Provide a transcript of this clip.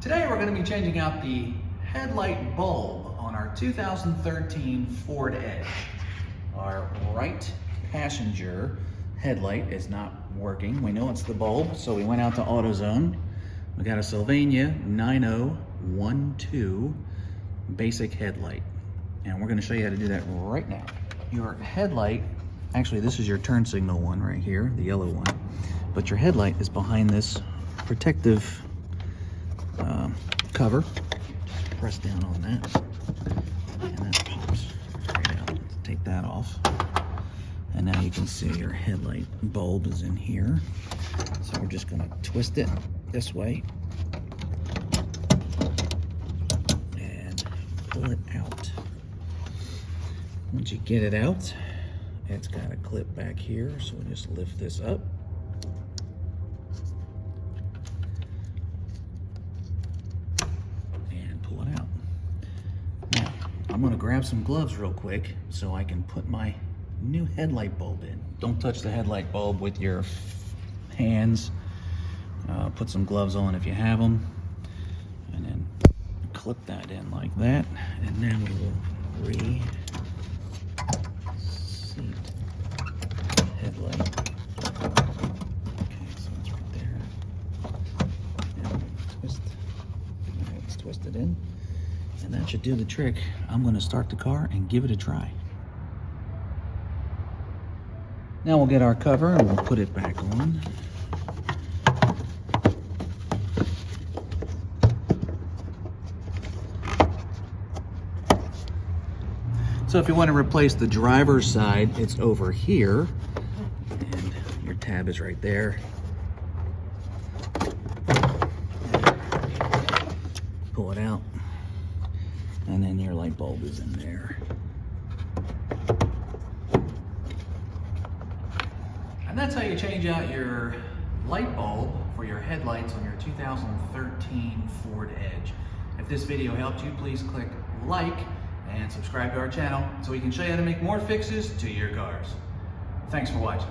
Today we're going to be changing out the headlight bulb on our 2013 Ford Edge. Our right passenger headlight is not working. We know it's the bulb, so we went out to AutoZone. We got a Sylvania 9012 basic headlight, and we're going to show you how to do that right now. Your headlight, actually this is your turn signal one right here, the yellow one, but your headlight is behind this protective cover. Press down on that, and that pops right out. Let's take that off, and now you can see your headlight bulb is in here. So we're just going to twist it this way and pull it out. Once you get it out, it's got a clip back here, so we'll just lift this up. And pull it out. Now, I'm gonna grab some gloves real quick so I can put my new headlight bulb in. Don't touch the headlight bulb with your hands. Put some gloves on if you have them, and then clip that in like that, and then we will reseat the headlight. Okay, so it's right there. And twist. Let's twist it in, and that should do the trick. I'm going to start the car and give it a try. Now we'll get our cover and we'll put it back on. So if you want to replace the driver's side, it's over here, and your tab is right there. Pull it out, and then your light bulb is in there. And that's how you change out your light bulb for your headlights on your 2013 Ford Edge. If this video helped you, please click like and subscribe to our channel so we can show you how to make more fixes to your cars. Thanks for watching.